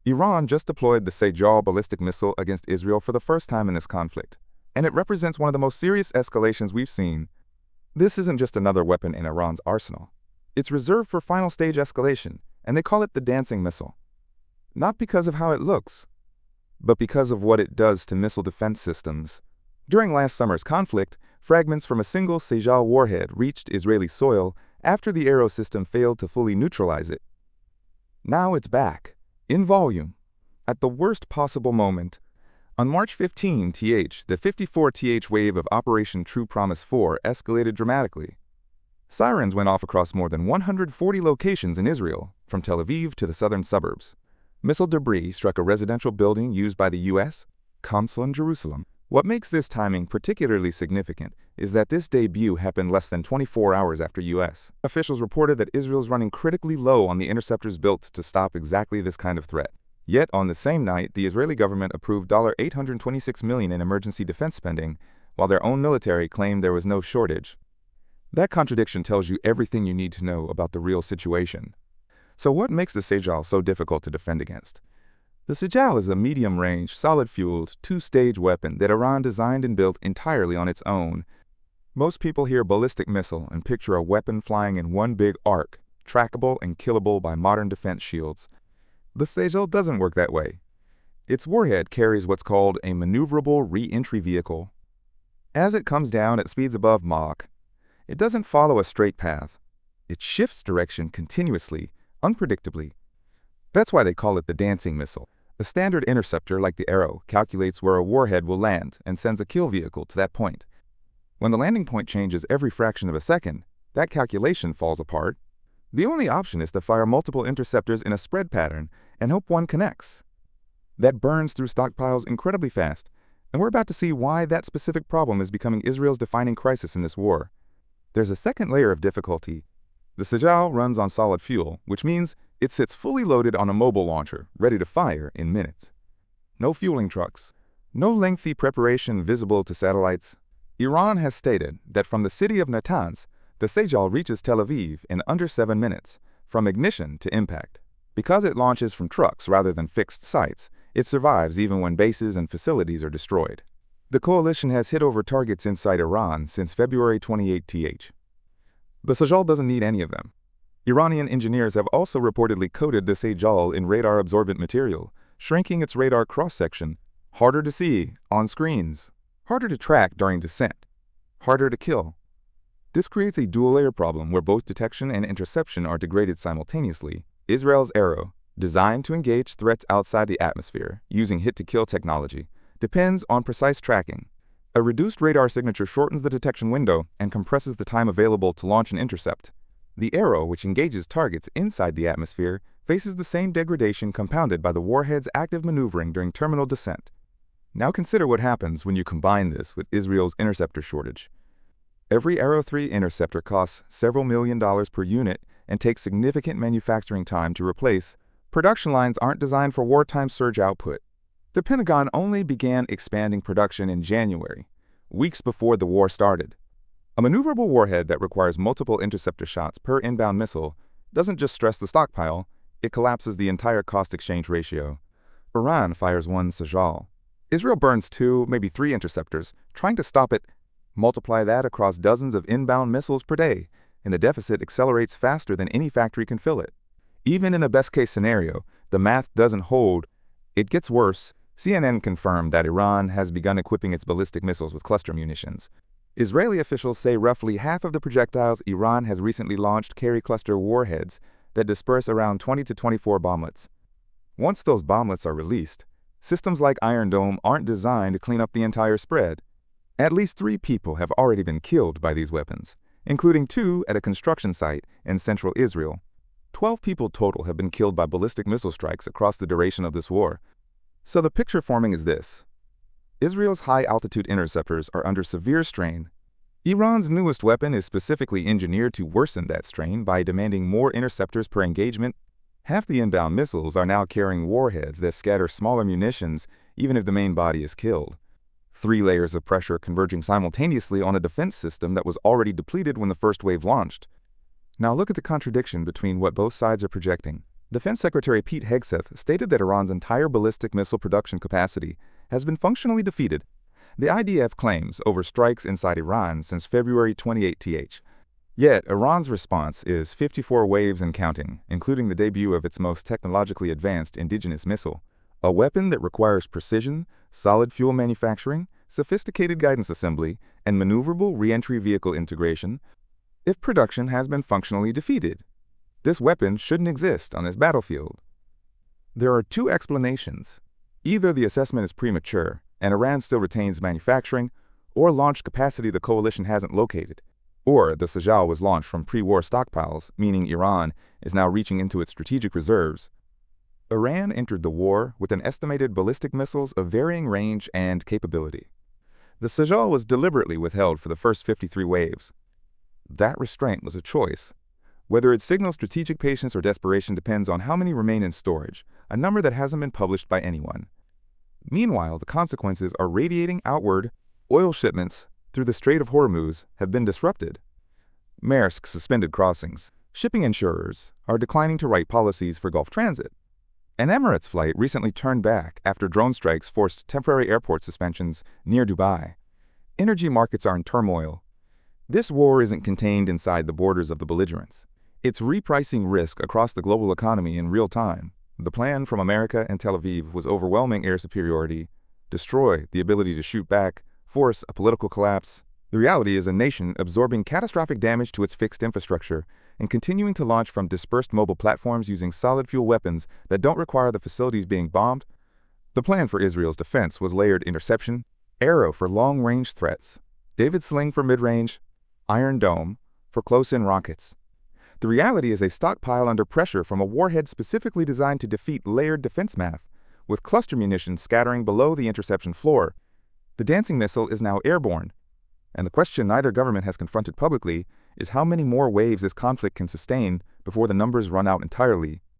Iran just deployed the Sejal ballistic missile against Israel for the first time in this conflict, and it represents one of the most serious escalations we've seen. This isn't just another weapon in Iran's arsenal. It's reserved for final stage escalation, and they call it the dancing missile. Not because of how it looks, but because of what it does to missile defense systems. During last summer's conflict, fragments from a single Sejal warhead reached Israeli soil after the Arrow system failed to fully neutralize it. Now it's back, in volume, at the worst possible moment. On March 15, the 54th wave of Operation True Promise 4 escalated dramatically. Sirens went off across more than 140 locations in Israel, from Tel Aviv to the southern suburbs. Missile debris struck a residential building used by the U.S. consul in Jerusalem. What makes this timing particularly significant is that this debut happened less than 24 hours after U.S. officials reported that Israel's running critically low on the interceptors built to stop exactly this kind of threat. Yet, on the same night, the Israeli government approved $826 million in emergency defense spending, while their own military claimed there was no shortage. That contradiction tells you everything you need to know about the real situation. So what makes the Sejal so difficult to defend against? The Sejal is a medium-range, solid-fueled, two-stage weapon that Iran designed and built entirely on its own. Most people hear ballistic missile and picture a weapon flying in one big arc, trackable and killable by modern defense shields. The Sejal doesn't work that way. Its warhead carries what's called a maneuverable re-entry vehicle. As it comes down at speeds above Mach, it doesn't follow a straight path. It shifts direction continuously, unpredictably. That's why they call it the dancing missile. A standard interceptor like the Arrow calculates where a warhead will land and sends a kill vehicle to that point. When the landing point changes every fraction of a second, that calculation falls apart. The only option is to fire multiple interceptors in a spread pattern and hope one connects. That burns through stockpiles incredibly fast, and we're about to see why that specific problem is becoming Israel's defining crisis in this war. There's a second layer of difficulty. The Sejal runs on solid fuel, which means it sits fully loaded on a mobile launcher, ready to fire in minutes. No fueling trucks, no lengthy preparation visible to satellites. Iran has stated that from the city of Natanz, the Sejal reaches Tel Aviv in under 7 minutes, from ignition to impact. Because it launches from trucks rather than fixed sites, it survives even when bases and facilities are destroyed. The coalition has hit over targets inside Iran since February 28th. The Sejal doesn't need any of them. Iranian engineers have also reportedly coated the Sejal in radar-absorbent material, shrinking its radar cross-section, harder to see on screens, harder to track during descent, harder to kill. This creates a dual-layer problem where both detection and interception are degraded simultaneously. Israel's Arrow, designed to engage threats outside the atmosphere using hit-to-kill technology, depends on precise tracking. A reduced radar signature shortens the detection window and compresses the time available to launch an intercept. The Arrow, which engages targets inside the atmosphere, faces the same degradation compounded by the warhead's active maneuvering during terminal descent. Now consider what happens when you combine this with Israel's interceptor shortage. Every Arrow 3 interceptor costs several $1 million per unit and takes significant manufacturing time to replace. Production lines aren't designed for wartime surge output. The Pentagon only began expanding production in January, weeks before the war started. A maneuverable warhead that requires multiple interceptor shots per inbound missile doesn't just stress the stockpile, it collapses the entire cost-exchange ratio. Iran fires one Sejal. Israel burns 2, maybe 3 interceptors, trying to stop it. Multiply that across dozens of inbound missiles per day, and the deficit accelerates faster than any factory can fill it. Even in a best-case scenario, the math doesn't hold. It gets worse. CNN confirmed that Iran has begun equipping its ballistic missiles with cluster munitions. Israeli officials say roughly half of the projectiles Iran has recently launched carry cluster warheads that disperse around 20 to 24 bomblets. Once those bomblets are released, systems like Iron Dome aren't designed to clean up the entire spread. At least 3 people have already been killed by these weapons, including 2 at a construction site in central Israel. 12 people total have been killed by ballistic missile strikes across the duration of this war. So the picture forming is this. Israel's high-altitude interceptors are under severe strain. Iran's newest weapon is specifically engineered to worsen that strain by demanding more interceptors per engagement. Half the inbound missiles are now carrying warheads that scatter smaller munitions even if the main body is killed. 3 layers of pressure converging simultaneously on a defense system that was already depleted when the first wave launched. Now look at the contradiction between what both sides are projecting. Defense Secretary Pete Hegseth stated that Iran's entire ballistic missile production capacity has been functionally defeated. The IDF claims over strikes inside Iran since February 28th. Yet, Iran's response is 54 waves and counting, including the debut of its most technologically advanced indigenous missile, a weapon that requires precision, solid fuel manufacturing, sophisticated guidance assembly, and maneuverable re-entry vehicle integration. If production has been functionally defeated, this weapon shouldn't exist on this battlefield. There are two explanations. Either the assessment is premature, and Iran still retains manufacturing, or launch capacity the coalition hasn't located, or the Sejal was launched from pre-war stockpiles, meaning Iran is now reaching into its strategic reserves. Iran entered the war with an estimated ballistic missiles of varying range and capability. The Sejal was deliberately withheld for the first 53 waves. That restraint was a choice. Whether it signals strategic patience or desperation depends on how many remain in storage, a number that hasn't been published by anyone. Meanwhile, the consequences are radiating outward. Oil shipments through the Strait of Hormuz have been disrupted. Maersk suspended crossings. Shipping insurers are declining to write policies for Gulf transit. An Emirates flight recently turned back after drone strikes forced temporary airport suspensions near Dubai. Energy markets are in turmoil. This war isn't contained inside the borders of the belligerents. It's repricing risk across the global economy in real time. The plan from America and Tel Aviv was overwhelming air superiority, destroy the ability to shoot back, force a political collapse. The reality is a nation absorbing catastrophic damage to its fixed infrastructure and continuing to launch from dispersed mobile platforms using solid fuel weapons that don't require the facilities being bombed. The plan for Israel's defense was layered interception, Arrow for long-range threats, David Sling for mid-range, Iron Dome for close-in rockets. The reality is a stockpile under pressure from a warhead specifically designed to defeat layered defense math, with cluster munitions scattering below the interception floor. The dancing missile is now airborne, and the question neither government has confronted publicly is how many more waves this conflict can sustain before the numbers run out entirely.